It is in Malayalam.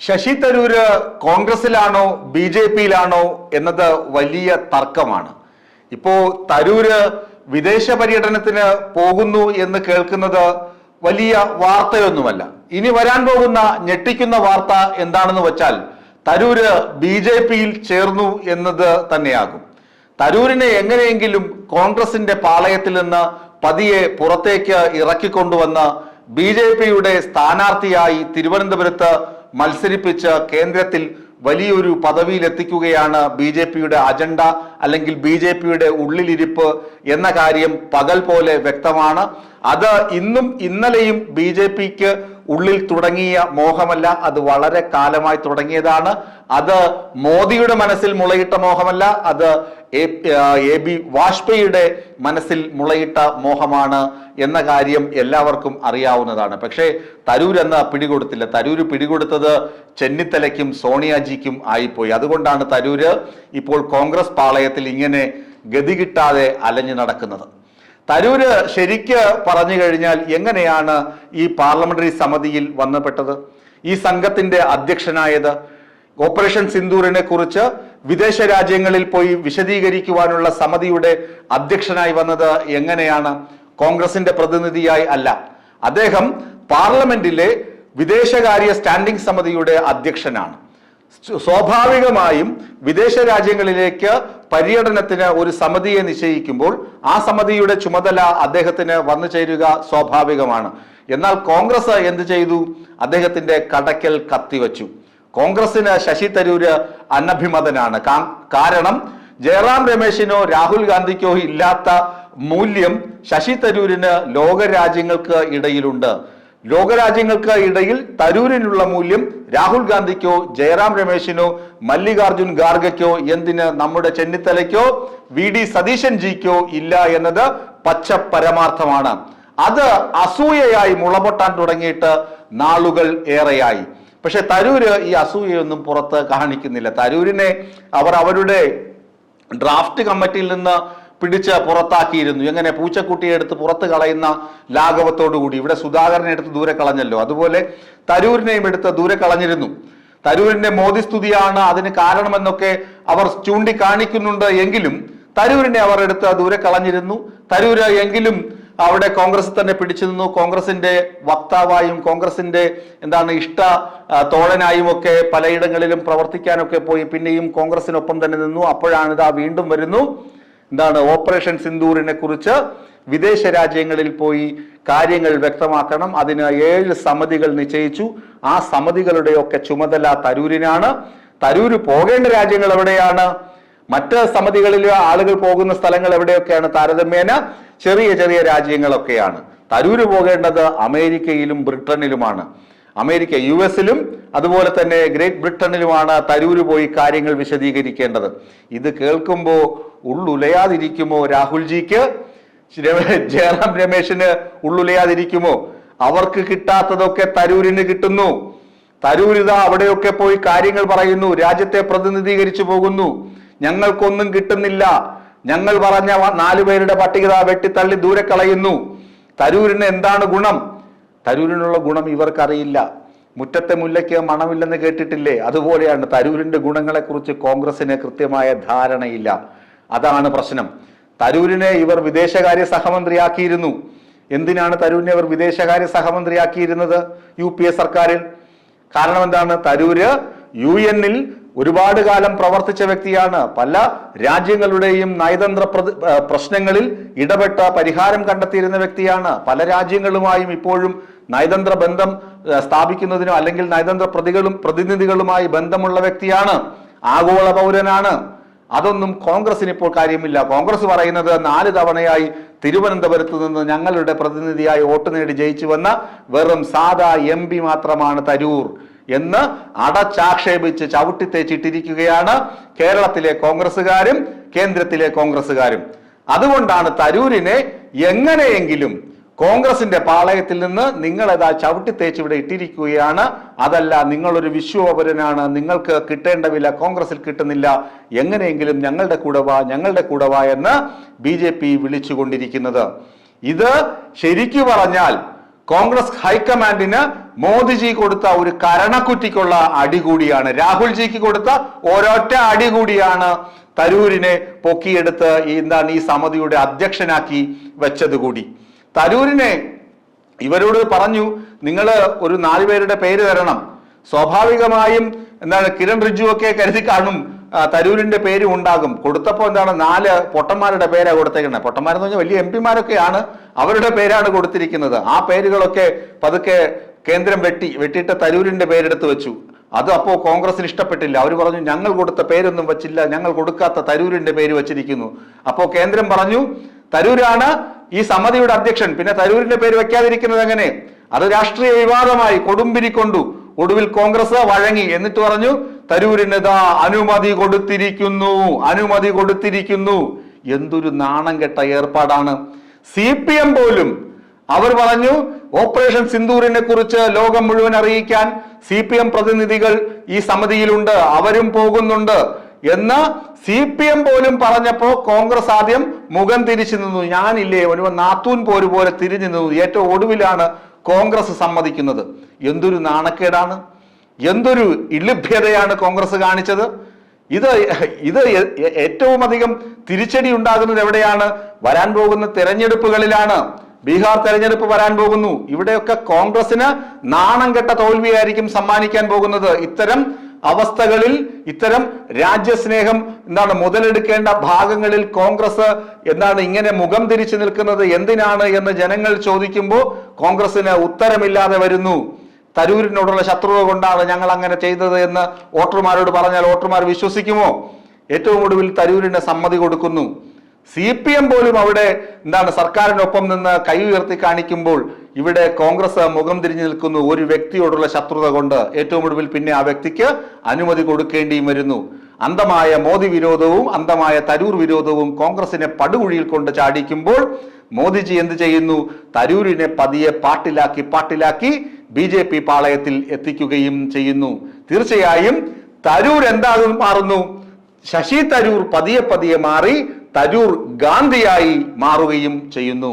ശശി തരൂര് കോൺഗ്രസിലാണോ ബി ജെ പിയിലാണോ എന്നത് വലിയ തർക്കമാണ്. ഇപ്പോ തരൂര് വിദേശ പര്യടനത്തിന് പോകുന്നു എന്ന് കേൾക്കുന്നത് വലിയ വാർത്തയൊന്നുമല്ല. ഇനി വരാൻ പോകുന്ന ഞെട്ടിക്കുന്ന വാർത്ത എന്താണെന്ന് വെച്ചാൽ തരൂര് ബി ജെ പിയിൽ ചേർന്നു എന്നത് തന്നെയാകും. തരൂരിനെ എങ്ങനെയെങ്കിലും കോൺഗ്രസിന്റെ പാളയത്തിൽ നിന്ന് പതിയെ പുറത്തേക്ക് ഇറക്കിക്കൊണ്ടുവന്ന് ബി ജെ പിയുടെ സ്ഥാനാർത്ഥിയായി തിരുവനന്തപുരത്ത് മത്സരിപ്പിച്ച് കേന്ദ്രത്തിൽ വലിയൊരു പദവിയിൽ എത്തിക്കുകയാണ് ബി ജെ പിയുടെ അജണ്ട, അല്ലെങ്കിൽ ബി ജെ പിയുടെ ഉള്ളിലിരിപ്പ് എന്ന കാര്യം പകൽ പോലെ വ്യക്തമാണ്. അത് ഇന്നും ഇന്നലെയും ബി ജെ പിക്ക് ഉള്ളിൽ തുടങ്ങിയ മോഹമല്ല, അത് വളരെ കാലമായി തുടങ്ങിയതാണ്. അത് മോദിയുടെ മനസ്സിൽ മുളയിട്ട മോഹമല്ല, അത് എ ബി വാജ്പേയിയുടെ മനസ്സിൽ മുളയിട്ട മോഹമാണ് എന്ന കാര്യം എല്ലാവർക്കും അറിയാവുന്നതാണ്. പക്ഷേ തരൂർ എന്ന പിടികൊടുത്തില്ല. തരൂര് പിടികൊടുത്തത് ചെന്നിത്തലയ്ക്കും സോണിയാജിക്കും ആയിപ്പോയി. അതുകൊണ്ടാണ് തരൂര് ഇപ്പോൾ കോൺഗ്രസ് പാളയത്തിൽ ഇങ്ങനെ ഗതി കിട്ടാതെ അലഞ്ഞു നടക്കുന്നത്. തരൂര് ശരിക്ക് പറഞ്ഞു കഴിഞ്ഞാൽ എങ്ങനെയാണ് ഈ പാർലമെന്ററി സമിതിയിൽ വന്നപ്പെട്ടത്, ഈ സംഘത്തിന്റെ അധ്യക്ഷനായത്? ഓപ്പറേഷൻ സിന്ദൂറിനെ കുറിച്ച് വിദേശ രാജ്യങ്ങളിൽ പോയി വിശദീകരിക്കുവാനുള്ള സമിതിയുടെ അധ്യക്ഷനായി വന്നത് എങ്ങനെയാണ്? കോൺഗ്രസിന്റെ പ്രതിനിധിയായി അല്ല. അദ്ദേഹം പാർലമെന്റിലെ വിദേശകാര്യ സ്റ്റാൻഡിംഗ് സമിതിയുടെ അധ്യക്ഷനാണ്. സ്വാഭാവികമായും വിദേശ രാജ്യങ്ങളിലേക്ക് പര്യടനത്തിന് ഒരു സമിതിയെ നിശ്ചയിക്കുമ്പോൾ ആ സമിതിയുടെ ചുമതല അദ്ദേഹത്തിന് വന്നു ചേരുക സ്വാഭാവികമാണ്. എന്നാൽ കോൺഗ്രസ് എന്ത് ചെയ്തു? അദ്ദേഹത്തിന്റെ കടക്കൽ കത്തിവച്ചു. കോൺഗ്രസിന് ശശി തരൂര് അനഭിമതനാണ്. കാരണം ജയറാം രമേശിനോ രാഹുൽ ഗാന്ധിക്കോ ഇല്ലാത്ത മൂല്യം ശശി തരൂരിന് ലോകരാജ്യങ്ങൾക്ക് ഇടയിലുണ്ട്. ലോകരാജ്യങ്ങൾക്ക് ഇടയിൽ തരൂരിനുള്ള മൂല്യം രാഹുൽ ഗാന്ധിക്കോ ജയറാം രമേശിനോ മല്ലികാർജുൻ ഖാർഗെക്കോ, എന്തിന് നമ്മുടെ ചെന്നിത്തലയ്ക്കോ വി ഡി സതീശൻ ജിക്കോ ഇല്ല എന്നത് പച്ച പരമാർത്ഥമാണ്. അത് അസൂയയായി മുളപൊട്ടാൻ തുടങ്ങിയിട്ട് നാളുകൾ ഏറെയായി. പക്ഷെ തരൂര് ഈ അസൂയയൊന്നും പുറത്ത് കാണിക്കുന്നില്ല. തരൂരിനെ അവരുടെ ഡ്രാഫ്റ്റ് കമ്മിറ്റിയിൽ നിന്ന് പിടിച്ച് പുറത്താക്കിയിരുന്നു. എങ്ങനെ പൂച്ചക്കുട്ടിയെ എടുത്ത് പുറത്ത് കളയുന്ന ലാഘവത്തോടു കൂടി. ഇവിടെ സുധാകരനെ എടുത്ത് ദൂരെ കളഞ്ഞല്ലോ, അതുപോലെ തരൂരിനെയും എടുത്ത് ദൂരെ കളഞ്ഞിരുന്നു. തരൂരിന്റെ മോദി സ്തുതിയാണ് അതിന് കാരണമെന്നൊക്കെ അവർ ചൂണ്ടിക്കാണിക്കുന്നുണ്ട് എങ്കിലും തരൂരിനെ അവർ എടുത്ത് ദൂരെ കളഞ്ഞിരുന്നു. തരൂര് എങ്കിലും അവിടെ കോൺഗ്രസ് തന്നെ പിടിച്ചു നിന്നു. കോൺഗ്രസിന്റെ വക്താവായും കോൺഗ്രസിന്റെ ഇഷ്ട തോഴനായും ഒക്കെ പലയിടങ്ങളിലും പ്രവർത്തിക്കാനൊക്കെ പോയി. പിന്നെയും കോൺഗ്രസിനൊപ്പം തന്നെ നിന്നു. അപ്പോഴാണ് ഇതാ വീണ്ടും വരുന്നു ഓപ്പറേഷൻ സിന്ദൂറിനെ കുറിച്ച് വിദേശ രാജ്യങ്ങളിൽ പോയി കാര്യങ്ങൾ വ്യക്തമാക്കണം. അതിന് 7 സമിതികൾ നിശ്ചയിച്ചു. ആ സമിതികളുടെയൊക്കെ ചുമതല തരൂരിനാണ്. തരൂര് പോകേണ്ട രാജ്യങ്ങൾ എവിടെയാണ്? മറ്റ് സമിതികളിൽ ആളുകൾ പോകുന്ന സ്ഥലങ്ങൾ എവിടെയൊക്കെയാണ്? താരതമ്യേന ചെറിയ ചെറിയ രാജ്യങ്ങളൊക്കെയാണ്. തരൂര് പോകേണ്ടത് അമേരിക്കയിലും ബ്രിട്ടനിലുമാണ്. അമേരിക്ക US-ലും അതുപോലെ തന്നെ ഗ്രേറ്റ് ബ്രിട്ടനിലുമാണ് തരൂര് പോയി കാര്യങ്ങൾ വിശദീകരിക്കേണ്ടത്. ഇത് കേൾക്കുമ്പോൾ ഉള്ളുലയാതിരിക്കുമോ രാഹുൽജിക്ക്? ജയറാം രമേശിന് ഉള്ളുലയാതിരിക്കുമോ? അവർക്ക് കിട്ടാത്തതൊക്കെ തരൂരിന് കിട്ടുന്നു. തരൂരിത അവിടെയൊക്കെ പോയി കാര്യങ്ങൾ പറയുന്നു, രാജ്യത്തെ പ്രതിനിധീകരിച്ചു പോകുന്നു. ഞങ്ങൾക്കൊന്നും കിട്ടുന്നില്ല, ഞങ്ങൾ പറഞ്ഞ 4 പേരുടെ പട്ടിക വെട്ടിത്തള്ളി ദൂരെ കളയുന്നു. തരൂരിന് എന്താണ് ഗുണം? തരൂരിനുള്ള ഗുണം ഇവർക്കറിയില്ല. മുറ്റത്തെ മുല്ലയ്ക്ക് മണമില്ലെന്ന് കേട്ടിട്ടില്ലേ? അതുപോലെയാണ് തരൂരിന്റെ ഗുണങ്ങളെ കുറിച്ച് കോൺഗ്രസിന് കൃത്യമായ ധാരണയില്ല. അതാണ് പ്രശ്നം. തരൂരിനെ ഇവർ വിദേശകാര്യ സഹമന്ത്രിയാക്കിയിരുന്നു. എന്തിനാണ് തരൂരിനെ ഇവർ വിദേശകാര്യ സഹമന്ത്രിയാക്കിയിരുന്നത് UPA സർക്കാരിൽ? കാരണം എന്താണ്? തരൂര് UN-ൽ ഒരുപാട് കാലം പ്രവർത്തിച്ച വ്യക്തിയാണ്. പല രാജ്യങ്ങളുടെയും നയതന്ത്ര പ്രശ്നങ്ങളിൽ ഇടപെട്ട പരിഹാരം കണ്ടെത്തിയിരുന്ന വ്യക്തിയാണ്. പല രാജ്യങ്ങളുമായും ഇപ്പോഴും നയതന്ത്ര ബന്ധം സ്ഥാപിക്കുന്നതിനോ അല്ലെങ്കിൽ നയതന്ത്ര പ്രതിനിധികളുമായി ബന്ധമുള്ള വ്യക്തിയാണ്. ആഗോള പൗരനാണ്. അതൊന്നും കോൺഗ്രസിന് ഇപ്പോൾ കാര്യമില്ല. കോൺഗ്രസ് പറയുന്നത് 4 തവണയായി തിരുവനന്തപുരത്ത് നിന്ന് ഞങ്ങളുടെ പ്രതിനിധിയായി വോട്ട് നേടി ജയിച്ചു വന്ന വെറും സാധാ MP മാത്രമാണ് തരൂർ എന്ന് അടച്ചാക്ഷേപിച്ച് ചവിട്ടിത്തേച്ചിട്ടിരിക്കുകയാണ് കേരളത്തിലെ കോൺഗ്രസ്സുകാരും കേന്ദ്രത്തിലെ കോൺഗ്രസ്സുകാരും. അതുകൊണ്ടാണ് തരൂരിനെ എങ്ങനെയെങ്കിലും കോൺഗ്രസിന്റെ പാളയത്തിൽ നിന്ന് നിങ്ങളേതാ ചവിട്ടിത്തേച്ച് ഇവിടെ ഇട്ടിരിക്കുകയാണ്. അതല്ല, നിങ്ങളൊരു വിശ്വപൗരനാണ്, നിങ്ങൾക്ക് കിട്ടേണ്ട വില കോൺഗ്രസിൽ കിട്ടുന്നില്ല, എങ്ങനെയെങ്കിലും ഞങ്ങളുടെ കൂടെ വാ എന്ന് BJP വിളിച്ചുകൊണ്ടിരിക്കുന്നത്. ഇത് ശരിക്കു പറഞ്ഞാൽ കോൺഗ്രസ് ഹൈക്കമാൻഡിന് മോദിജി കൊടുത്ത ഒരു കരണക്കുറ്റിക്കുള്ള അടി കൂടിയാണ്. രാഹുൽജിക്ക് കൊടുത്ത ഒരൊറ്റ അടി കൂടിയാണ് തരൂരിനെ പൊക്കിയെടുത്ത് ഈ സമിതിയുടെ അധ്യക്ഷനാക്കി വെച്ചത് കൂടി. തരൂരിനെ ഇവരോട് പറഞ്ഞു, നിങ്ങൾ ഒരു 4 പേരുടെ പേര് തരണം. സ്വാഭാവികമായും കിരൺ റിജ്ജു ഒക്കെ കരുതി കാണും തരൂരിന്റെ പേരും ഉണ്ടാകും. കൊടുത്തപ്പോ 4 പൊട്ടന്മാരുടെ പേരാ കൊടുത്തേക്കുന്നത്. പൊട്ടന്മാരെന്ന് പറഞ്ഞാൽ വലിയ MP-മാരൊക്കെയാണ്, അവരുടെ പേരാണ് കൊടുത്തിരിക്കുന്നത്. ആ പേരുകളൊക്കെ പതുക്കെ കേന്ദ്രം വെട്ടിയിട്ട് തരൂരിന്റെ പേരെടുത്ത് വെച്ചു. അത് അപ്പോ കോൺഗ്രസിന് ഇഷ്ടപ്പെട്ടില്ല. അവർ പറഞ്ഞു, ഞങ്ങൾ കൊടുത്ത പേരൊന്നും വെച്ചില്ല, ഞങ്ങൾ കൊടുക്കാത്ത തരൂരിന്റെ പേര് വെച്ചിരിക്കുന്നു. അപ്പോ കേന്ദ്രം പറഞ്ഞു, തരൂരാണ് ഈ സമിതിയുടെ അധ്യക്ഷൻ, പിന്നെ തരൂരിന്റെ പേര് വെക്കാതിരിക്കുന്നത് എങ്ങനെ? അത് രാഷ്ട്രീയ വിവാദമായി കൊടുമ്പിരി കൊണ്ടു. ഒടുവിൽ കോൺഗ്രസ് വഴങ്ങി. എന്നിട്ട് പറഞ്ഞു, തരൂരിന് അനുമതി കൊടുത്തിരിക്കുന്നു. എന്തൊരു നാണം കെട്ട ഏർപ്പാടാണ്. CPM പോലും അവർ പറഞ്ഞു, ഓപ്പറേഷൻ സിന്ദൂരിനെ കുറിച്ച് ലോകം മുഴുവൻ അറിയിക്കാൻ CPM പ്രതിനിധികൾ ഈ സമിതിയിലുണ്ട്, അവരും പോകുന്നുണ്ട് എന്ന് CPM പോലും പറഞ്ഞപ്പോ കോൺഗ്രസ് ആദ്യം മുഖം തിരിച്ചു നിന്നു. ഞാനില്ലേ ഒരു നാത്തൂൻ പോര് പോലെ തിരിഞ്ഞു നിന്നു. ഏറ്റവും ഒടുവിലാണ് കോൺഗ്രസ് സമ്മതിക്കുന്നത്. എന്തൊരു നാണക്കേടാണ്, എന്തൊരു ഇളിഭ്യതയാണ് കോൺഗ്രസ് കാണിച്ചത്. ഇത് ഏറ്റവും അധികം തിരിച്ചടി ഉണ്ടാകുന്നത് എവിടെയാണ്? വരാൻ പോകുന്ന തെരഞ്ഞെടുപ്പുകളിലാണ്. ബീഹാർ തെരഞ്ഞെടുപ്പ് വരാൻ പോകുന്നു. ഇവിടെയൊക്കെ കോൺഗ്രസിന് നാണം കെട്ട തോൽവിയായിരിക്കും സമ്മാനിക്കാൻ പോകുന്നത്. ഇത്തരം അവസ്ഥകളിൽ, ഇത്തരം രാജ്യസ്നേഹം മുതലെടുക്കേണ്ട ഭാഗങ്ങളിൽ കോൺഗ്രസ് ഇങ്ങനെ മുഖം തിരിച്ചു നിൽക്കുന്നത് എന്തിനാണ് എന്ന് ജനങ്ങൾ ചോദിക്കുമ്പോൾ കോൺഗ്രസിന് ഉത്തരമില്ലാതെ വരുന്നു. തരൂരിനോടുള്ള ശത്രുത കൊണ്ടാണ് ഞങ്ങൾ അങ്ങനെ ചെയ്തത് എന്ന് വോട്ടർമാരോട് പറഞ്ഞാൽ വോട്ടർമാർ വിശ്വസിക്കുമോ? ഏറ്റവും ഒടുവിൽ തരൂരിന് സമ്മതി കൊടുക്കുന്നു. CPM പോലും അവിടെ സർക്കാരിനൊപ്പം നിന്ന് കൈ ഉയർത്തി കാണിക്കുമ്പോൾ ഇവിടെ കോൺഗ്രസ് മുഖം തിരിഞ്ഞു നിൽക്കുന്നു ഒരു വ്യക്തിയോടുള്ള ശത്രുത കൊണ്ട്. ഏറ്റവും ഒടുവിൽ പിന്നെ ആ വ്യക്തിക്ക് അനുമതി കൊടുക്കേണ്ടിയും വരുന്നു. അന്ധമായ മോദി വിരോധവും അന്ധമായ തരൂർ വിരോധവും കോൺഗ്രസിനെ പടുകുഴിയിൽ കൊണ്ട് ചാടിക്കുമ്പോൾ മോദിജി എന്ത് ചെയ്യുന്നു? തരൂരിനെ പതിയെ പാട്ടിലാക്കി BJP പാളയത്തിൽ എത്തിക്കുകയും ചെയ്യുന്നു. തീർച്ചയായും തരൂർ എന്താകും മാറുന്നു? ശശി തരൂർ പതിയെ മാറി തരൂർ ഗാന്ധിയായി മാറുകയും ചെയ്യുന്നു.